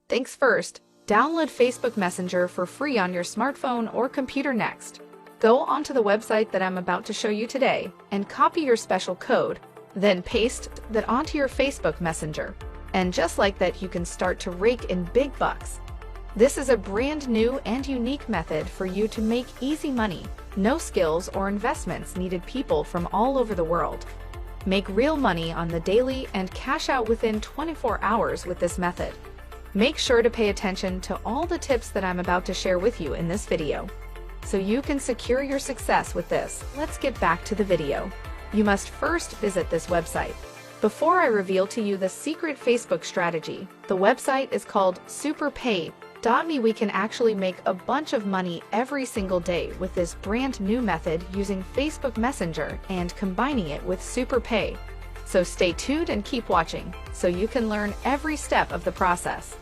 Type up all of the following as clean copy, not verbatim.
Things first, download Facebook Messenger for free on your smartphone or computer next. Go onto the website that I'm about to show you today and copy your special code, then paste that onto your Facebook Messenger. And just like that, you can start to rake in big bucks. This is a brand new and unique method for you to make easy money. No skills or investments needed. People from all over the world make real money on the daily and cash out within 24 hours with this method. Make sure to pay attention to all the tips that I'm about to share with you in this video, so you can secure your success with this. Let's get back to the video. You must first visit this website. Before I reveal to you the secret Facebook strategy, the website is called superpay.me. We can actually make a bunch of money every single day with this brand new method using Facebook Messenger and combining it with Superpay. So stay tuned and keep watching so you can learn every step of the process.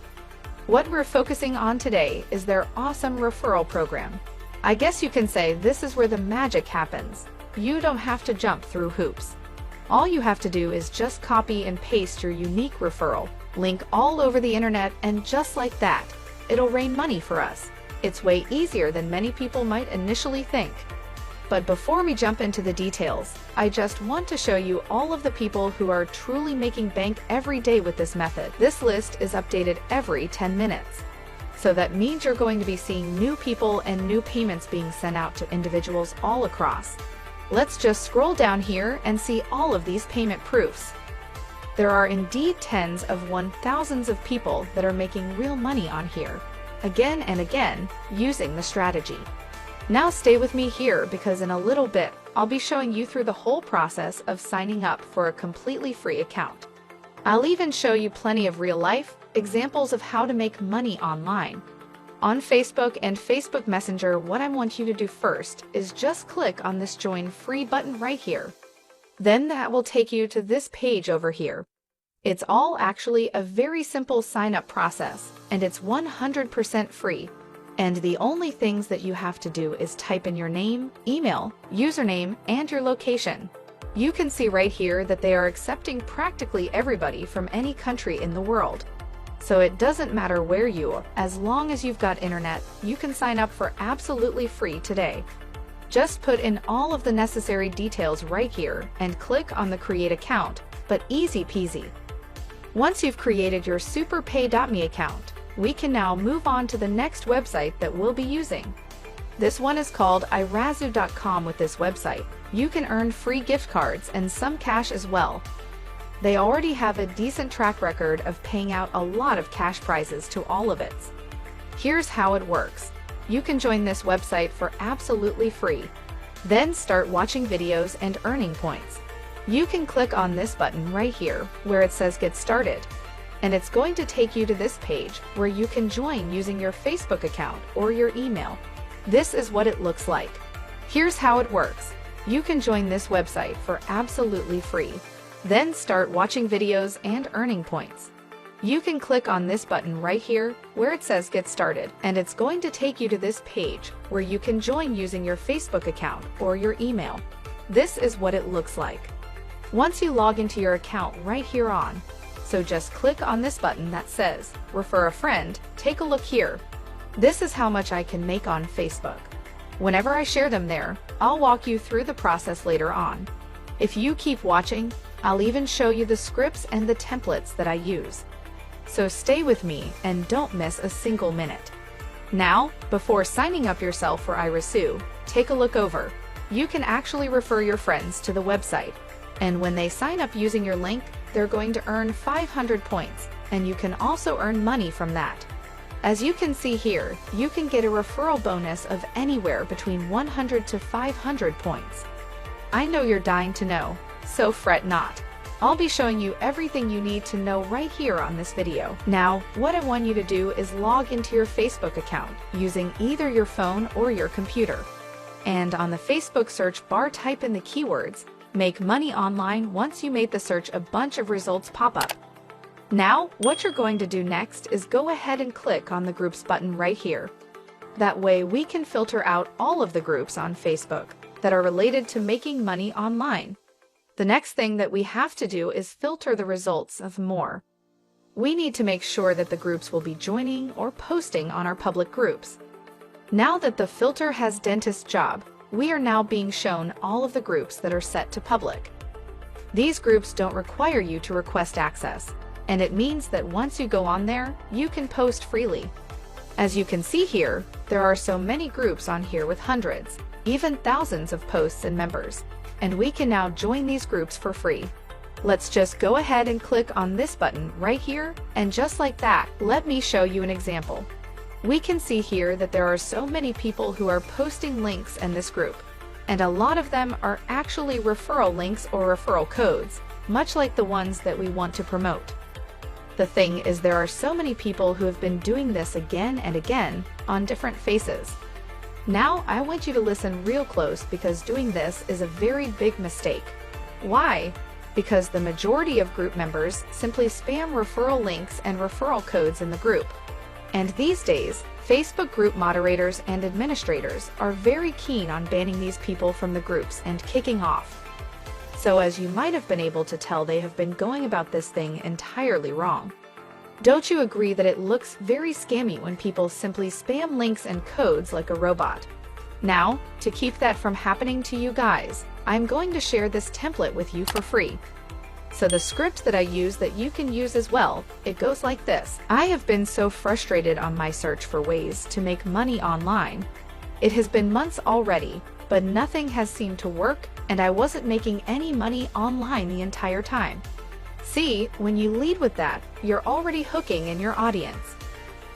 What we're focusing on today is their awesome referral program. I guess you can say this is where the magic happens. You don't have to jump through hoops. All you have to do is just copy and paste your unique referral link all over the internet, and just like that, it'll rain money for us. It's way easier than many people might initially think. But before we jump into the details, I just want to show you all of the people who are truly making bank every day with this method. This list is updated every 10 minutes. So that means you're going to be seeing new people and new payments being sent out to individuals all across. Let's just scroll down here and see all of these payment proofs. There are indeed tens of thousands of people that are making real money on here, again and again, using the strategy. Now stay with me here, because in a little bit, I'll be showing you through the whole process of signing up for a completely free account. I'll even show you plenty of real-life examples of how to make money online. On Facebook and Facebook Messenger, what I want you to do first is just click on this Join Free button right here. Then that will take you to this page over here. It's all actually a very simple sign-up process, and it's 100% free. And the only things that you have to do is type in your name, email, username, and your location. You can see right here that they are accepting practically everybody from any country in the world. So it doesn't matter where you are, as long as you've got internet, you can sign up for absolutely free today. Just put in all of the necessary details right here and click on the Create Account, but easy peasy. Once you've created your superpay.me account, we can now move on to the next website that we'll be using. This one is called irazoo.com. With this website, you can earn free gift cards and some cash as well. They already have a decent track record of paying out a lot of cash prizes to all of it. Here's how it works. You can join this website for absolutely free. Then start watching videos and earning points. You can click on this button right here where it says Get Started, and it's going to take you to this page where you can join using your Facebook account or your email. This is what it looks like. Here's how it works. You can join this website for absolutely free. Then start watching videos and earning points. You can click on this button right here where it says Get Started, and it's going to take you to this page where you can join using your Facebook account or your email. This is what it looks like. Once you log into your account right here on, so just click on this button that says Refer a Friend. Take a look here. This is how much I can make on Facebook. Whenever I share them there, I'll walk you through the process later on. If you keep watching, I'll even show you the scripts and the templates that I use. So stay with me and don't miss a single minute. Now, before signing up yourself for irazoo, take a look over. You can actually refer your friends to the website, and when they sign up using your link, they're going to earn 500 points, and you can also earn money from that. As you can see here, you can get a referral bonus of anywhere between 100 to 500 points. I know you're dying to know, so fret not. I'll be showing you everything you need to know right here on this video. Now, what I want you to do is log into your Facebook account using either your phone or your computer. And on the Facebook search bar, type in the keywords Make Money Online. Once you made the search, a bunch of results pop up. Now, what you're going to do next is go ahead and click on the Groups button right here. That way we can filter out all of the groups on Facebook that are related to making money online. The next thing that we have to do is filter the results of more. we need to make sure that the groups will be joining or posting on our public groups. Now that the filter has dentist job, we are now being shown all of the groups that are set to public. These groups don't require you to request access, and it means that once you go on there, you can post freely. As you can see here, there are so many groups on here with hundreds, even thousands of posts and members, and we can now join these groups for free. Let's just go ahead and click on this button right here, and just like that, let me show you an example. We can see here that there are so many people who are posting links in this group, and a lot of them are actually referral links or referral codes, much like the ones that we want to promote. The thing is, there are so many people who have been doing this again and again on different faces. Now I want you to listen real close, because doing this is a very big mistake. Why? Because the majority of group members simply spam referral links and referral codes in the group. And these days, Facebook group moderators and administrators are very keen on banning these people from the groups and kicking off. So as you might have been able to tell, they have been going about this thing entirely wrong. Don't you agree that it looks very scammy when people simply spam links and codes like a robot? Now, to keep that from happening to you guys, I'm going to share this template with you for free. So the script that I use that you can use as well, it goes like this. I have been so frustrated on my search for ways to make money online. It has been months already, but nothing has seemed to work, and I wasn't making any money online the entire time. See, when you lead with that, you're already hooking in your audience.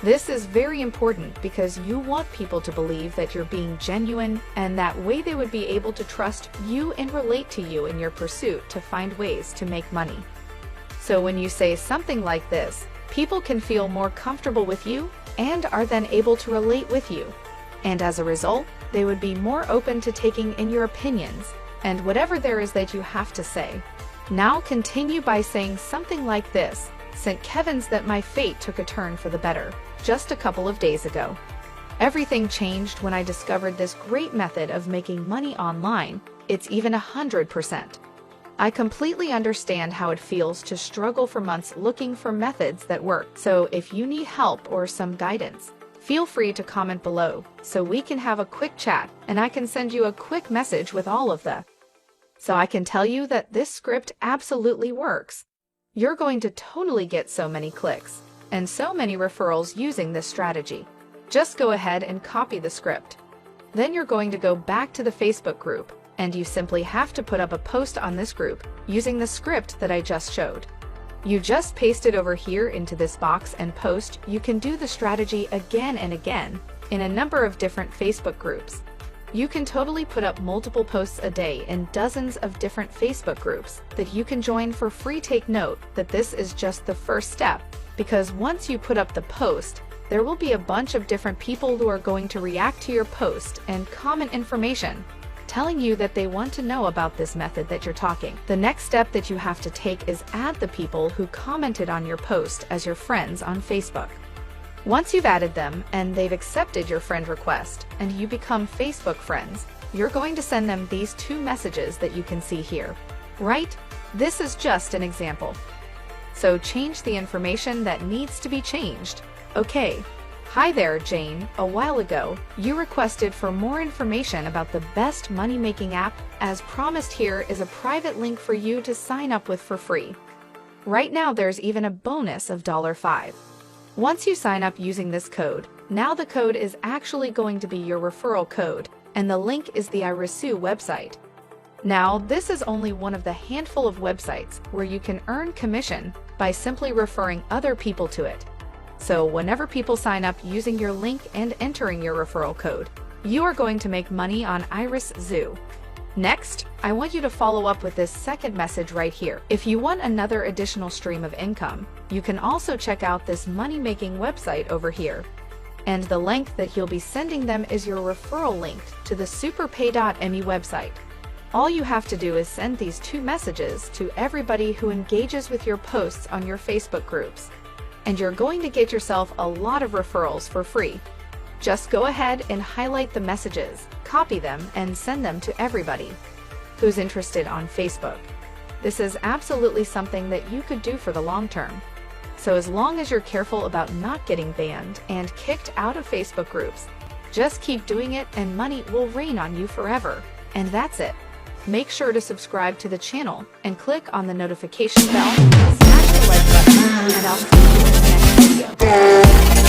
This is very important because you want people to believe that you're being genuine, and that way they would be able to trust you and relate to you in your pursuit to find ways to make money. So when you say something like this, people can feel more comfortable with you and are then able to relate with you. And as a result, they would be more open to taking in your opinions and whatever there is that you have to say. Now continue by saying something like this. St. Kevin's that my fate took a turn for the better just a couple of days ago. Everything changed when I discovered this great method of making money online. It's even 100%. I completely understand how it feels to struggle for months looking for methods that work. So if you need help or some guidance, feel free to comment below so we can have a quick chat, and I can send you a quick message with all of the. So I can tell you that this script absolutely works. You're going to totally get so many clicks and so many referrals using this strategy. Just go ahead and copy the script. Then you're going to go back to the Facebook group, and you simply have to put up a post on this group using the script that I just showed. You just paste it over here into this box and post. You can do the strategy again and again in a number of different Facebook groups. You can totally put up multiple posts a day in dozens of different Facebook groups that you can join for free. Take note that this is just the first step, because once you put up the post, there will be a bunch of different people who are going to react to your post and comment information, telling you that they want to know about this method that you're talking. The next step that you have to take is add the people who commented on your post as your friends on Facebook. Once you've added them and they've accepted your friend request and you become Facebook friends, you're going to send them these two messages that you can see here. Right? This is just an example. So change the information that needs to be changed. Okay. Hi there, Jane. A while ago, you requested for more information about the best money-making app. As promised, here is a private link for you to sign up with for free. Right now, there's even a bonus of $5. Once you sign up using this code, now the code is actually going to be your referral code, and the link is the Irisu website. Now, this is only one of the handful of websites where you can earn commission by simply referring other people to it. So whenever people sign up using your link and entering your referral code, you are going to make money on Irisu. Next, I want you to follow up with this second message right here. If you want another additional stream of income, you can also check out this money-making website over here. And the link that you'll be sending them is your referral link to the superpay.me website. All you have to do is send these two messages to everybody who engages with your posts on your Facebook groups, and you're going to get yourself a lot of referrals for free. Just go ahead and highlight the messages, copy them, and send them to everybody who's interested on Facebook. This is absolutely something that you could do for the long term. So as long as you're careful about not getting banned and kicked out of Facebook groups, just keep doing it and money will rain on you forever. And that's it. Make sure to subscribe to the channel and click on the notification bell, smash the like button, and I'll see you in the next video.